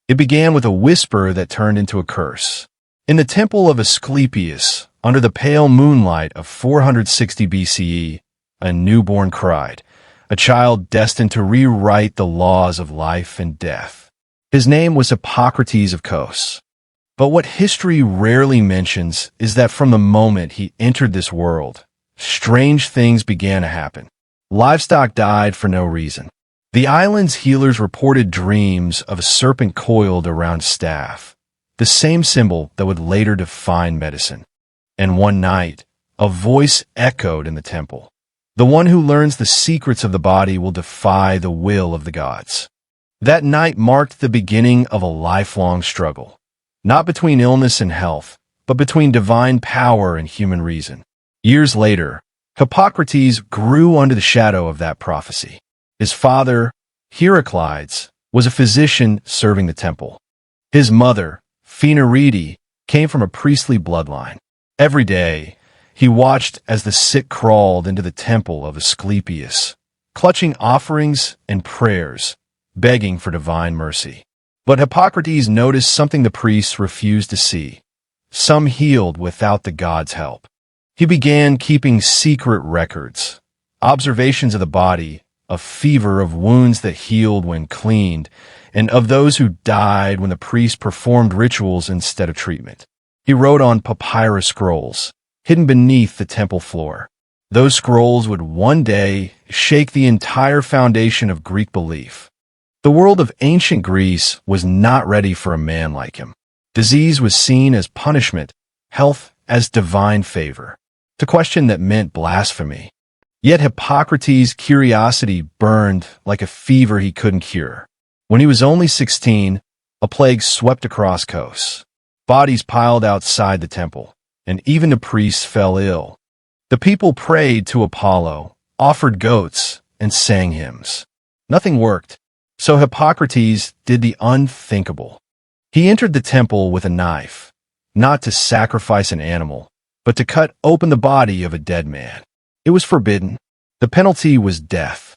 It began with a whisper that turned into a curse. In the temple of Asclepius, under the pale moonlight of 460 BCE, a newborn cried, a child destined to rewrite the laws of life and death. His name was Hippocrates of Kos. But what history rarely mentions is that from the moment he entered this world, strange things began to happen. Livestock died for no reason. The island's healers reported dreams of a serpent coiled around a staff, the same symbol that would later define medicine. And one night, a voice echoed in the temple. The one who learns the secrets of the body will defy the will of the gods. That night marked the beginning of a lifelong struggle, not between illness and health, but between divine power and human reason. Years later, Hippocrates grew under the shadow of that prophecy. His father, Hippocrates, was a physician serving the temple. His mother, Phanerete, came from a priestly bloodline. Every day, he watched as the sick crawled into the temple of Asclepius, clutching offerings and prayers, begging for divine mercy. But Hippocrates noticed something the priests refused to see. Some healed without the gods' help. He began keeping secret records, observations of the body, of fever, of wounds that healed when cleaned, and of those who died when the priest performed rituals instead of treatment. He wrote on papyrus scrolls, hidden beneath the temple floor. Those scrolls would one day shake the entire foundation of Greek belief. The world of ancient Greece was not ready for a man like him. Disease was seen as punishment, health as divine favor. To question that meant blasphemy. Yet Hippocrates' curiosity burned like a fever he couldn't cure. When he was only 16, a plague swept across Kos. Bodies piled outside the temple, and even the priests fell ill. The people prayed to Apollo, offered goats, and sang hymns. Nothing worked, so Hippocrates did the unthinkable. He entered the temple with a knife, not to sacrifice an animal, but to cut open the body of a dead man. It was forbidden. The penalty was death.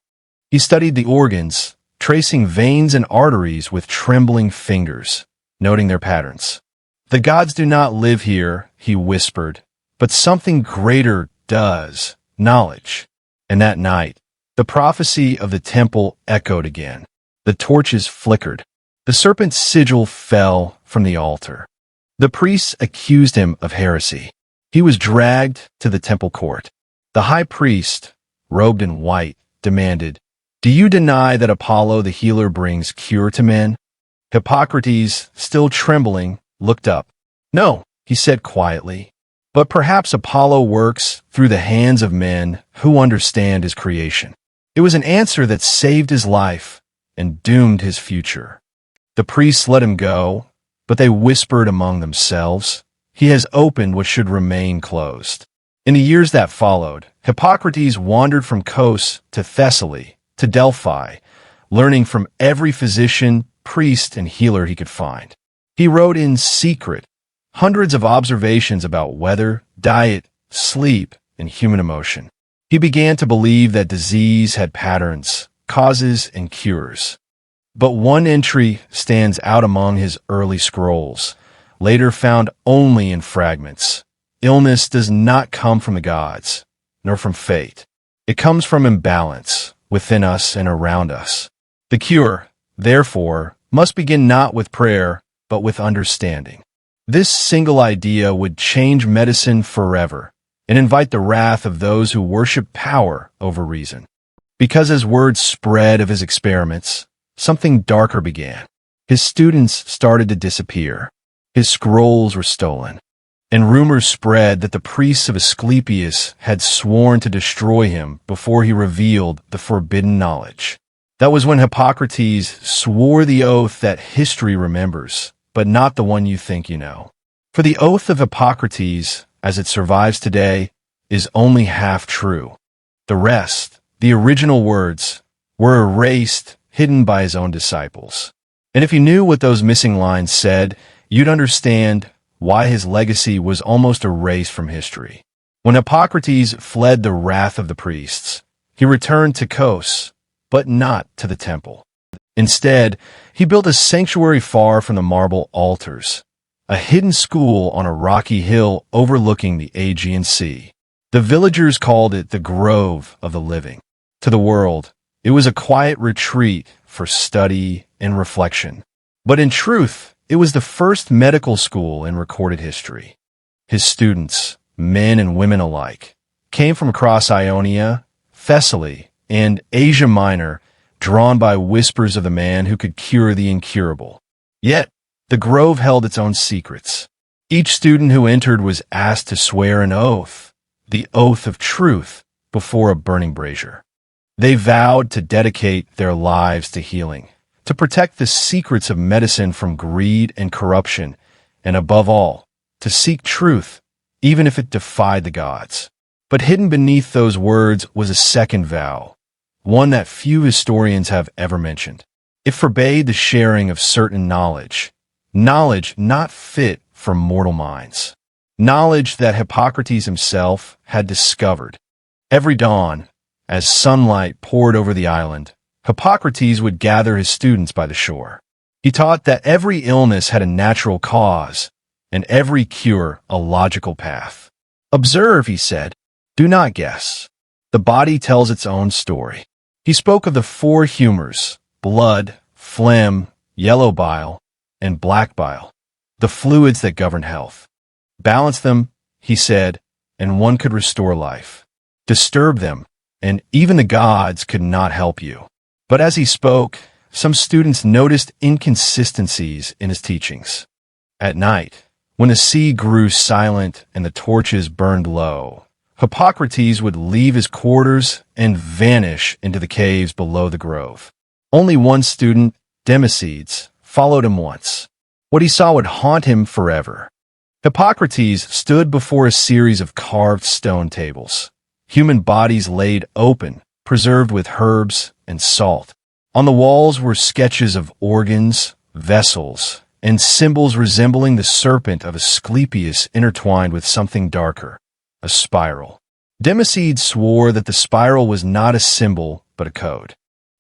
He studied the organs, tracing veins and arteries with trembling fingers, noting their patterns. The gods do not live here, he whispered, but something greater does, knowledge. And that night, the prophecy of the temple echoed again. The torches flickered. The serpent's sigil fell from the altar. The priests accused him of heresy. He was dragged to the temple court. The high priest, robed in white, demanded, "Do you deny that Apollo the healer brings cure to men?" Hippocrates, still trembling, looked up. "No," he said quietly, "but perhaps Apollo works through the hands of men who understand his creation." It was an answer that saved his life and doomed his future. The priests let him go, but they whispered among themselves, "He has opened what should remain closed." In the years that followed, Hippocrates wandered from Kos to Thessaly, to Delphi, learning from every physician, priest, and healer he could find. He wrote in secret hundreds of observations about weather, diet, sleep, and human emotion. He began to believe that disease had patterns, causes, and cures. But one entry stands out among his early scrolls, later found only in fragments. Illness does not come from the gods, nor from fate. It comes from imbalance within us and around us. The cure, therefore, must begin not with prayer, but with understanding. This single idea would change medicine forever and invite the wrath of those who worship power over reason. Because as word spread of his experiments, something darker began. His students started to disappear. His scrolls were stolen. And rumors spread that the priests of Asclepius had sworn to destroy him before he revealed the forbidden knowledge. That was when Hippocrates swore the oath that history remembers, but not the one you think you know. For the oath of Hippocrates, as it survives today, is only half true. The rest, the original words, were erased, hidden by his own disciples. And if you knew what those missing lines said, you'd understand why his legacy was almost erased from history. When Hippocrates fled the wrath of the priests, he returned to Kos, but not to the temple. Instead, he built a sanctuary far from the marble altars, a hidden school on a rocky hill overlooking the Aegean Sea. The villagers called it the Grove of the Living. To the world, it was a quiet retreat for study and reflection. But in truth, it was the first medical school in recorded history. His students, men and women alike, came from across Ionia, Thessaly, and Asia Minor, drawn by whispers of the man who could cure the incurable. Yet, the grove held its own secrets. Each student who entered was asked to swear an oath, the oath of truth, before a burning brazier. They vowed to dedicate their lives to healing, to protect the secrets of medicine from greed and corruption, and above all, to seek truth, even if it defied the gods. But hidden beneath those words was a second vow, one that few historians have ever mentioned. It forbade the sharing of certain knowledge not fit for mortal minds, knowledge that Hippocrates himself had discovered. Every dawn, as sunlight poured over the island, Hippocrates would gather his students by the shore. He taught that every illness had a natural cause, and every cure a logical path. Observe, he said. Do not guess. The body tells its own story. He spoke of the four humors: blood, phlegm, yellow bile, and black bile, the fluids that govern health. Balance them, he said, and one could restore life. Disturb them, and even the gods could not help you. But as he spoke, some students noticed inconsistencies in his teachings. At night, when the sea grew silent and the torches burned low, Hippocrates would leave his quarters and vanish into the caves below the grove. Only one student, Democedes, followed him once. What he saw would haunt him forever. Hippocrates stood before a series of carved stone tables, human bodies laid open, preserved with herbs and salt. On the walls were sketches of organs, vessels, and symbols resembling the serpent of Asclepius intertwined with something darker, a spiral. Democedes swore that the spiral was not a symbol, but a code.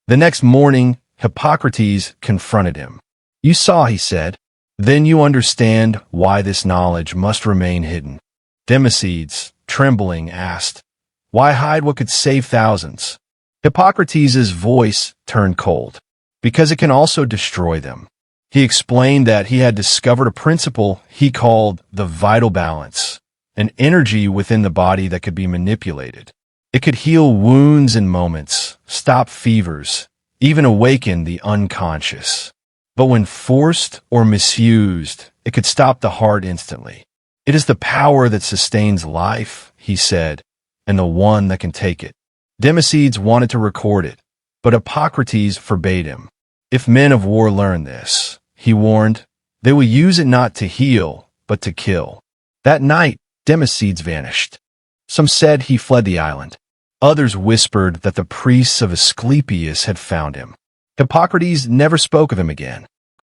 The next morning, Hippocrates confronted him. You saw, he said. Then you understand why this knowledge must remain hidden. Democedes, trembling, asked, why hide what could save thousands? Hippocrates' voice turned cold, because it can also destroy them. He explained that he had discovered a principle he called the vital balance, an energy within the body that could be manipulated. It could heal wounds in moments, stop fevers, even awaken the unconscious. But when forced or misused, it could stop the heart instantly. It is the power that sustains life, he said, and the one that can take it. Democedes wanted to record it, but Hippocrates forbade him. If men of war learn this, he warned, they will use it not to heal, but to kill. That night, Democedes vanished. Some said he fled the island. Others whispered that the priests of Asclepius had found him. Hippocrates never spoke of him again.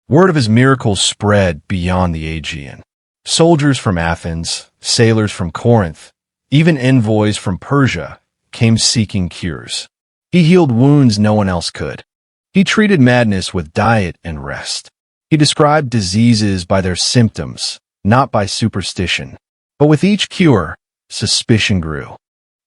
Word of his miracles spread beyond the Aegean. Soldiers from Athens, sailors from Corinth, even envoys from Persia came seeking cures. He healed wounds no one else could. He treated madness with diet and rest. He described diseases by their symptoms, not by superstition. But with each cure, suspicion grew.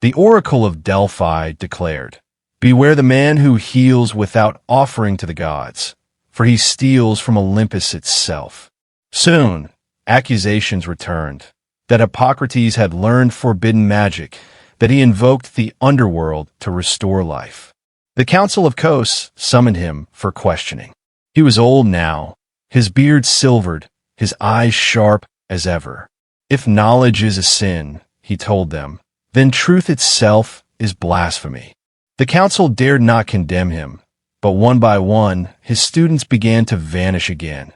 The oracle of Delphi declared, beware the man who heals without offering to the gods, for he steals from Olympus itself. Soon, accusations returned, that Hippocrates had learned forbidden magic, that he invoked the underworld to restore life. The Council of Kos summoned him for questioning. He was old now, his beard silvered, his eyes sharp as ever. If knowledge is a sin, he told them, then truth itself is blasphemy. The council dared not condemn him, but one by one, his students began to vanish again,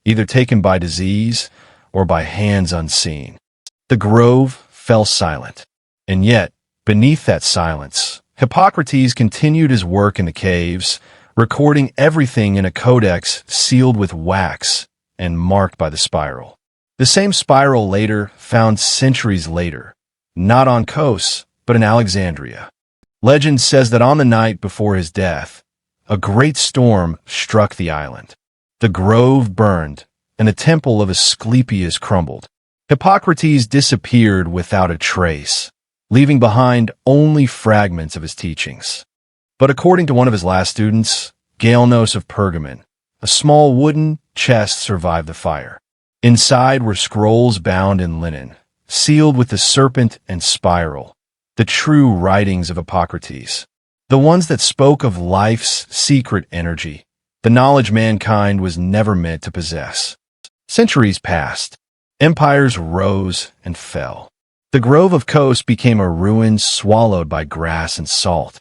either taken by disease or by hands unseen. The grove fell silent, and yet, beneath that silence, Hippocrates continued his work in the caves, recording everything in a codex sealed with wax and marked by the spiral. The same spiral later found centuries later, not on Kos, but in Alexandria. Legend says that on the night before his death, a great storm struck the island. The grove burned, and the temple of Asclepius crumbled. Hippocrates disappeared without a trace, leaving behind only fragments of his teachings. But according to one of his last students, Galenos of Pergamon, a small wooden chest survived the fire. Inside were scrolls bound in linen, sealed with the serpent and spiral, the true writings of Hippocrates, the ones that spoke of life's secret energy, the knowledge mankind was never meant to possess. Centuries passed. Empires rose and fell. The grove of Kos became a ruin swallowed by grass and salt.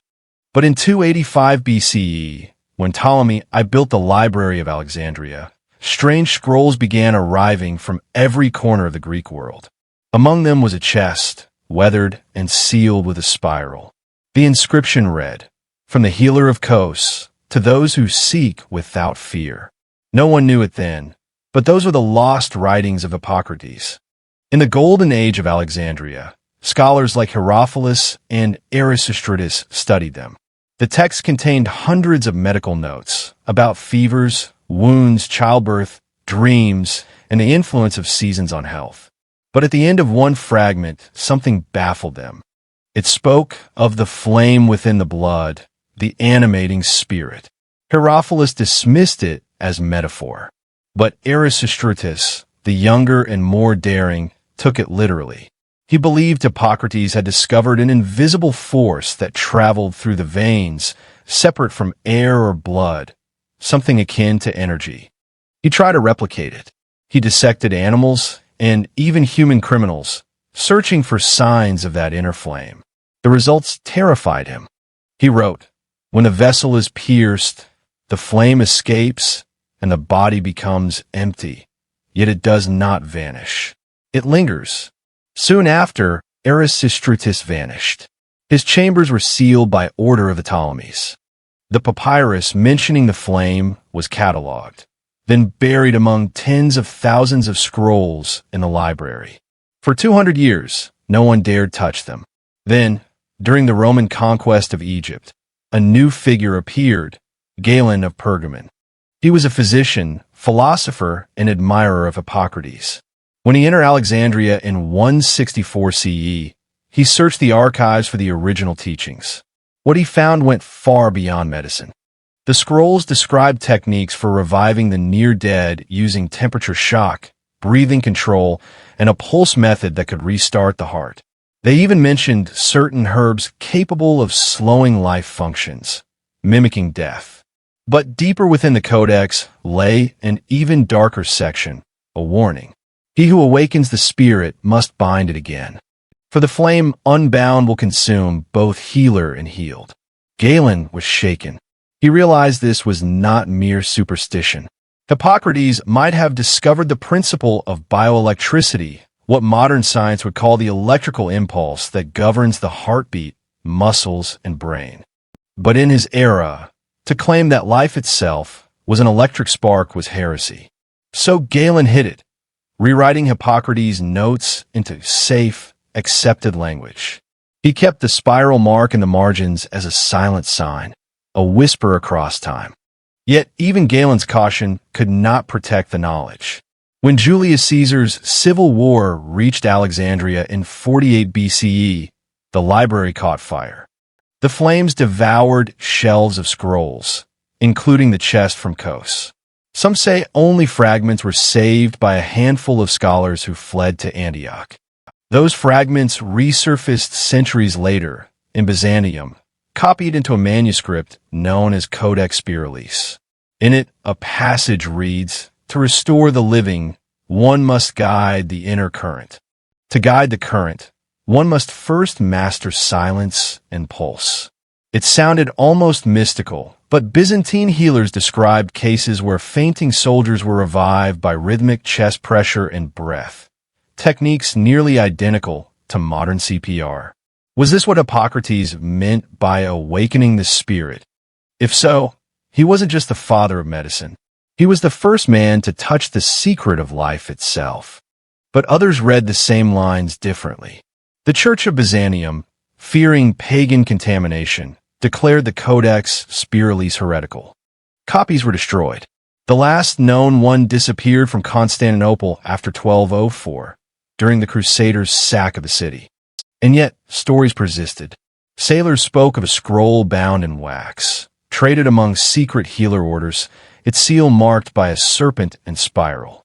But in 285 BCE, when Ptolemy I built the Library of Alexandria, strange scrolls began arriving from every corner of the Greek world. Among them was a chest, weathered and sealed with a spiral. The inscription read, "From the healer of Kos, to those who seek without fear." No one knew it then, but those were the lost writings of Hippocrates. In the golden age of Alexandria, scholars like Herophilus and Erasistratus studied them. The text contained hundreds of medical notes about fevers, wounds, childbirth, dreams, and the influence of seasons on health. But at the end of one fragment, something baffled them. It spoke of the flame within the blood, the animating spirit. Herophilus dismissed it as metaphor, but Erasistratus, the younger and more daring, took it literally. He believed Hippocrates had discovered an invisible force that traveled through the veins, separate from air or blood, something akin to energy. He tried to replicate it. He dissected animals and even human criminals, searching for signs of that inner flame. The results terrified him. He wrote, "When a vessel is pierced, the flame escapes and the body becomes empty, yet it does not vanish. It lingers." Soon after, Erasistratus vanished. His chambers were sealed by order of the Ptolemies. The papyrus mentioning the flame was catalogued, then buried among tens of thousands of scrolls in the library. For 200 years, no one dared touch them. Then, during the Roman conquest of Egypt, a new figure appeared, Galen of Pergamon. He was a physician, philosopher, and admirer of Hippocrates. When he entered Alexandria in 164 CE, he searched the archives for the original teachings. What he found went far beyond medicine. The scrolls described techniques for reviving the near-dead using temperature shock, breathing control, and a pulse method that could restart the heart. They even mentioned certain herbs capable of slowing life functions, mimicking death. But deeper within the codex lay an even darker section, a warning. He who awakens the spirit must bind it again. For the flame unbound will consume both healer and healed. Galen was shaken. He realized this was not mere superstition. Hippocrates might have discovered the principle of bioelectricity, what modern science would call the electrical impulse that governs the heartbeat, muscles, and brain. But in his era, to claim that life itself was an electric spark was heresy. So Galen hid it, rewriting Hippocrates' notes into safe, accepted language. He kept the spiral mark in the margins as a silent sign, a whisper across time. Yet even Galen's caution could not protect the knowledge. When Julius Caesar's civil war reached Alexandria in 48 BCE, the library caught fire. The flames devoured shelves of scrolls, including the chest from Kos. Some say only fragments were saved by a handful of scholars who fled to Antioch. Those fragments resurfaced centuries later in Byzantium, copied into a manuscript known as Codex Spiralis. In it, a passage reads, "To restore the living, one must guide the inner current. To guide the current, one must first master silence and pulse." It sounded almost mystical, but Byzantine healers described cases where fainting soldiers were revived by rhythmic chest pressure and breath, techniques nearly identical to modern CPR. Was this what Hippocrates meant by awakening the spirit? If so, he wasn't just the father of medicine. He was the first man to touch the secret of life itself. But others read the same lines differently. The Church of Byzantium, fearing pagan contamination, declared the Codex Spiralis heretical. Copies were destroyed. The last known one disappeared from Constantinople after 1204, during the Crusaders' sack of the city. And yet, stories persisted. Sailors spoke of a scroll bound in wax, traded among secret healer orders, its seal marked by a serpent and spiral.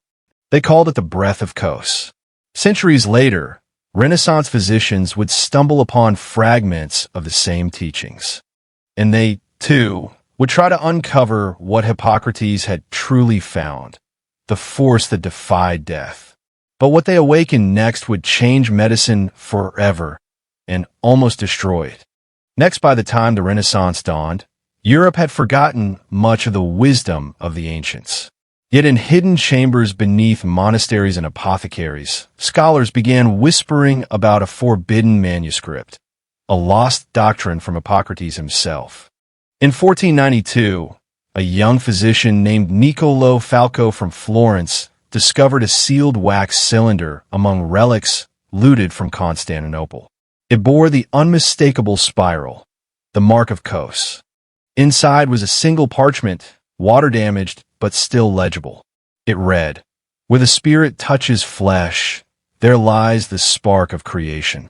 They called it the breath of Kos. Centuries later, Renaissance physicians would stumble upon fragments of the same teachings. And they, too, would try to uncover what Hippocrates had truly found, the force that defied death. But what they awakened next would change medicine forever and almost destroy it. Next, by the time the Renaissance dawned, Europe had forgotten much of the wisdom of the ancients. Yet in hidden chambers beneath monasteries and apothecaries, scholars began whispering about a forbidden manuscript, a lost doctrine from Hippocrates himself. In 1492, a young physician named Niccolò Falco from Florence discovered a sealed wax cylinder among relics looted from Constantinople. It bore the unmistakable spiral, the mark of Kos. Inside was a single parchment, water-damaged but still legible. It read, "Where the spirit touches flesh, there lies the spark of creation.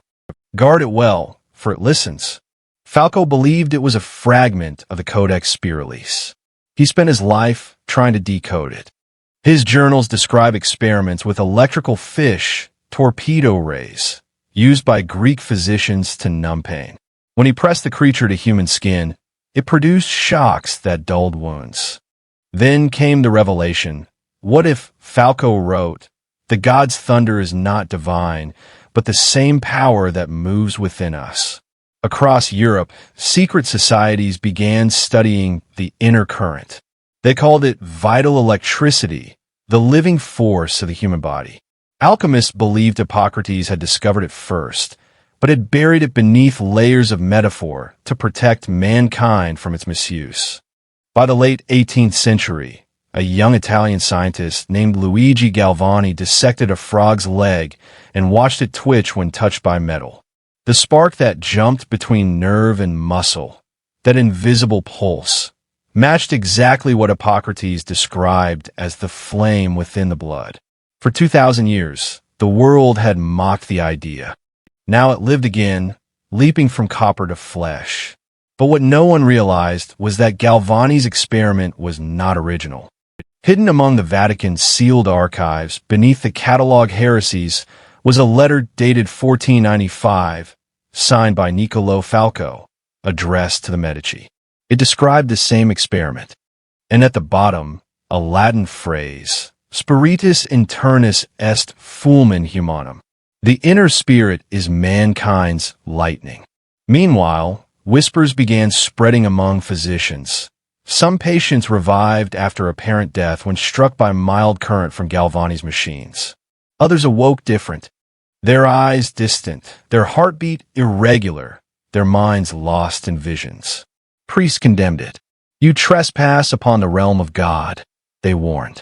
Guard it well, for it listens." Falco believed it was a fragment of the Codex Spiralis. He spent his life trying to decode it. His journals describe experiments with electrical fish, torpedo rays, used by Greek physicians to numb pain. When he pressed the creature to human skin, it produced shocks that dulled wounds. Then came the revelation. What if, Falco wrote, the god's thunder is not divine, but the same power that moves within us? Across Europe, secret societies began studying the inner current. They called it vital electricity, the living force of the human body. Alchemists believed Hippocrates had discovered it first, but had buried it beneath layers of metaphor to protect mankind from its misuse. By the late 18th century, a young Italian scientist named Luigi Galvani dissected a frog's leg and watched it twitch when touched by metal. The spark that jumped between nerve and muscle, that invisible pulse, matched exactly what Hippocrates described as the flame within the blood. For 2,000 years, the world had mocked the idea. Now it lived again, leaping from copper to flesh. But what no one realized was that Galvani's experiment was not original. Hidden among the Vatican's sealed archives, beneath the catalog heresies, was a letter dated 1495, signed by Niccolò Falco, addressed to the Medici. It described the same experiment. And at the bottom, a Latin phrase, Spiritus internus est fulmen humanum. The inner spirit is mankind's lightning. Meanwhile, whispers began spreading among physicians. Some patients revived after apparent death when struck by mild current from Galvani's machines. Others awoke different, their eyes distant, their heartbeat irregular, their minds lost in visions. Priests condemned it. You trespass upon the realm of God, they warned.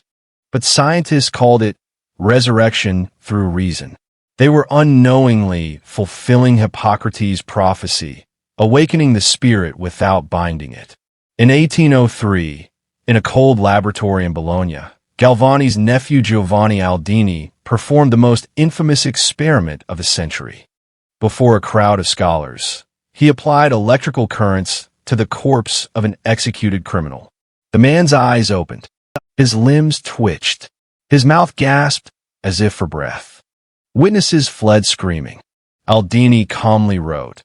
But scientists called it resurrection through reason. They were unknowingly fulfilling Hippocrates' prophecy, awakening the spirit without binding it. In 1803, in a cold laboratory in Bologna, Galvani's nephew Giovanni Aldini performed the most infamous experiment of the century. Before a crowd of scholars, he applied electrical currents to the corpse of an executed criminal. The man's eyes opened. His limbs twitched. His mouth gasped as if for breath. Witnesses fled screaming. Aldini calmly wrote,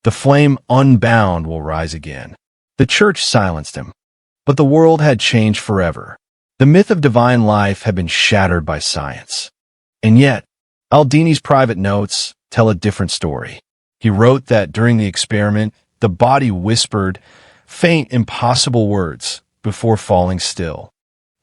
"The flame unbound will rise again." The church silenced him. But the world had changed forever. The myth of divine life had been shattered by science. And yet, Aldini's private notes tell a different story. He wrote that during the experiment, the body whispered faint, impossible words before falling still.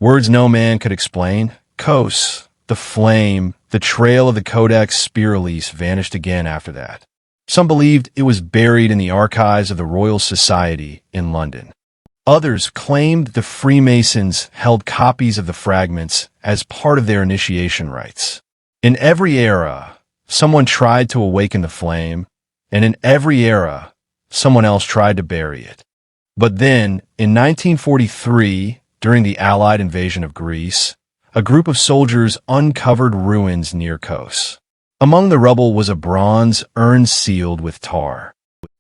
Words no man could explain. Kos, the flame, the trail of the Codex Spiralis vanished again after that. Some believed it was buried in the archives of the Royal Society in London. Others claimed the Freemasons held copies of the fragments as part of their initiation rites. In every era, someone tried to awaken the flame, and in every era, someone else tried to bury it. But then, in 1943, during the Allied invasion of Greece, a group of soldiers uncovered ruins near Kos. Among the rubble was a bronze urn sealed with tar.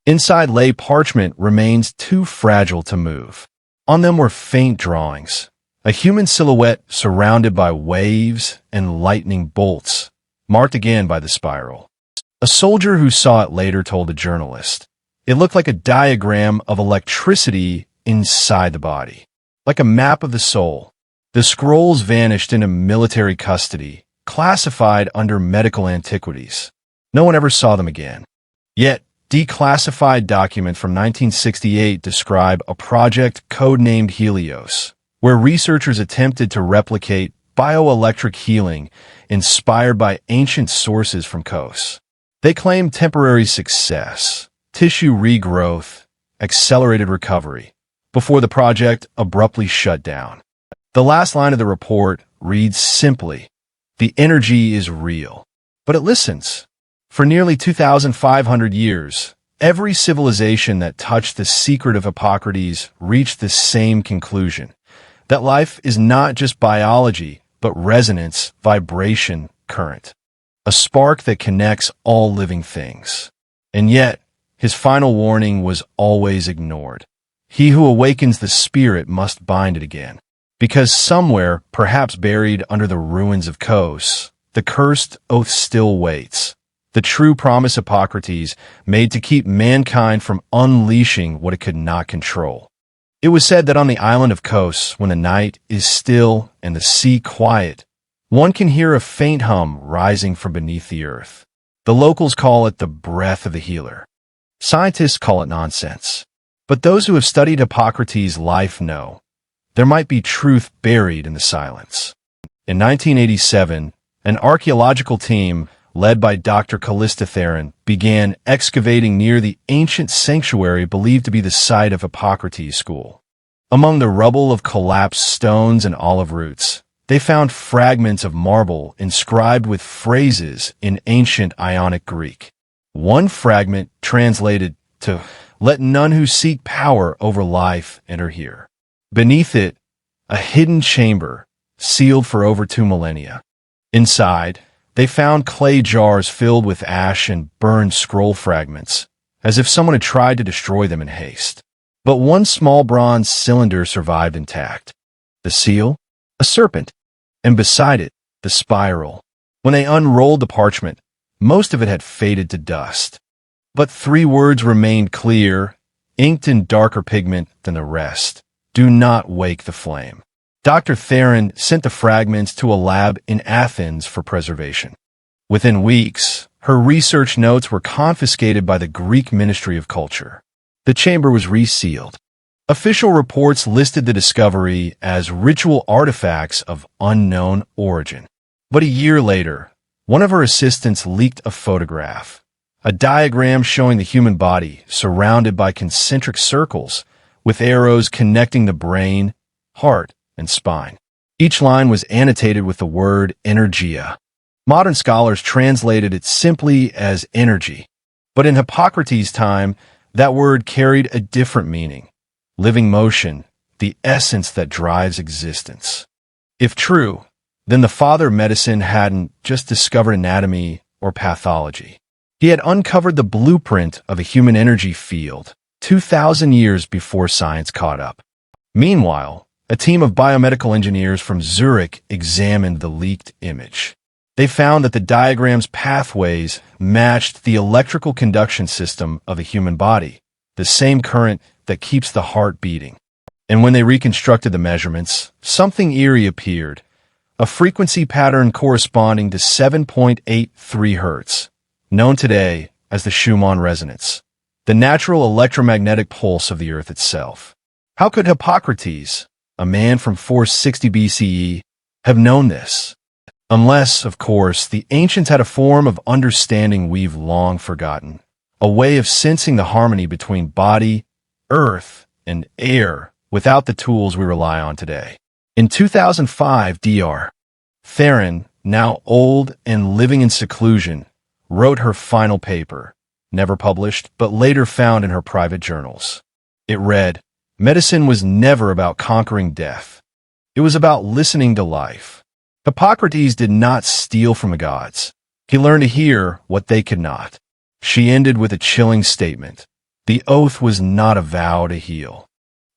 Inside lay parchment remains too fragile to move. On them were faint drawings, a human silhouette surrounded by waves and lightning bolts, marked again by the spiral. A soldier who saw it later told a journalist, "It looked like a diagram of electricity inside the body, like a map of the soul." The scrolls vanished into military custody, classified under medical antiquities. No one ever saw them again. Yet, declassified documents from 1968 describe a project codenamed Helios, where researchers attempted to replicate bioelectric healing inspired by ancient sources from Kos. They claimed temporary success, tissue regrowth, accelerated recovery, before the project abruptly shut down. The last line of the report reads simply, "The energy is real, but it listens." For nearly 2,500 years, every civilization that touched the secret of Hippocrates reached the same conclusion, that life is not just biology, but resonance, vibration, current, a spark that connects all living things. And yet, his final warning was always ignored. He who awakens the spirit must bind it again. Because somewhere, perhaps buried under the ruins of Kos, the cursed oath still waits. The true promise Hippocrates made to keep mankind from unleashing what it could not control. It was said that on the island of Kos, when the night is still and the sea quiet, one can hear a faint hum rising from beneath the earth. The locals call it the breath of the healer. Scientists call it nonsense. But those who have studied Hippocrates' life know there might be truth buried in the silence. In 1987, an archaeological team led by Dr. Callista Theron, began excavating near the ancient sanctuary believed to be the site of Hippocrates' school. Among the rubble of collapsed stones and olive roots, they found fragments of marble inscribed with phrases in ancient Ionic Greek. One fragment translated to, "Let none who seek power over life enter here." Beneath it, a hidden chamber, sealed for over 2 millennia. Inside, they found clay jars filled with ash and burned scroll fragments, as if someone had tried to destroy them in haste. But one small bronze cylinder survived intact. The seal? A serpent. And beside it, the spiral. When they unrolled the parchment, most of it had faded to dust. But 3 words remained clear, inked in darker pigment than the rest. "Do not wake the flame." Dr. Theron sent the fragments to a lab in Athens for preservation. Within weeks, her research notes were confiscated by the Greek Ministry of Culture. The chamber was resealed. Official reports listed the discovery as ritual artifacts of unknown origin. But a year later, one of her assistants leaked a photograph, a diagram showing the human body surrounded by concentric circles with arrows connecting the brain, heart, and spine. Each line was annotated with the word energia. Modern scholars translated it simply as energy. But in Hippocrates' time, that word carried a different meaning. Living motion, the essence that drives existence. If true, then the father of medicine hadn't just discovered anatomy or pathology. He had uncovered the blueprint of a human energy field 2,000 years before science caught up. Meanwhile, a team of biomedical engineers from Zurich examined the leaked image. They found that the diagram's pathways matched the electrical conduction system of the human body, the same current that keeps the heart beating. And when they reconstructed the measurements, something eerie appeared, a frequency pattern corresponding to 7.83 Hz, known today as the Schumann resonance, the natural electromagnetic pulse of the Earth itself. How could Hippocrates, a man from 460 BCE, have known this? Unless, of course, the ancients had a form of understanding we've long forgotten, a way of sensing the harmony between body, earth, and air without the tools we rely on today. In 2005, Dr. Theron, now old and living in seclusion, wrote her final paper, never published, but later found in her private journals. It read, "Medicine was never about conquering death. It was about listening to life." Hippocrates did not steal from the gods. He learned to hear what they could not. She ended with a chilling statement. The oath was not a vow to heal.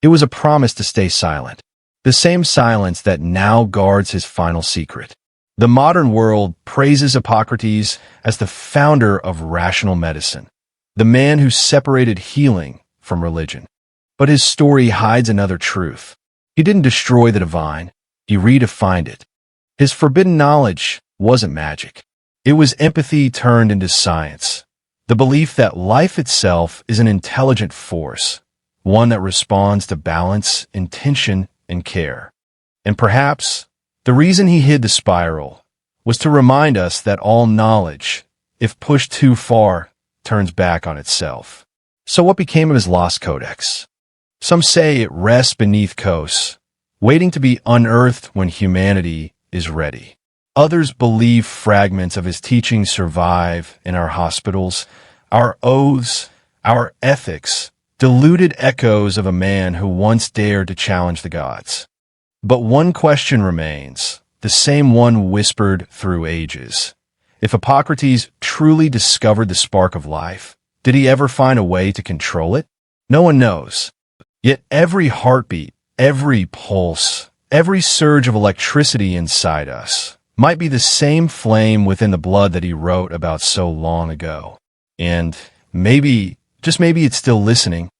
It was a promise to stay silent. The same silence that now guards his final secret. The modern world praises Hippocrates as the founder of rational medicine, the man who separated healing from religion. But his story hides another truth. He didn't destroy the divine, he redefined it. His forbidden knowledge wasn't magic. It was empathy turned into science, the belief that life itself is an intelligent force, one that responds to balance, intention, and care. And perhaps the reason he hid the spiral was to remind us that all knowledge, if pushed too far, turns back on itself. So what became of his lost codex? Some say it rests beneath Kos, waiting to be unearthed when humanity is ready. Others believe fragments of his teachings survive in our hospitals, our oaths, our ethics, diluted echoes of a man who once dared to challenge the gods. But one question remains, the same one whispered through ages. If Hippocrates truly discovered the spark of life, did he ever find a way to control it? No one knows. Yet every heartbeat, every pulse, every surge of electricity inside us might be the same flame within the blood that he wrote about so long ago. And maybe, just maybe it's still listening,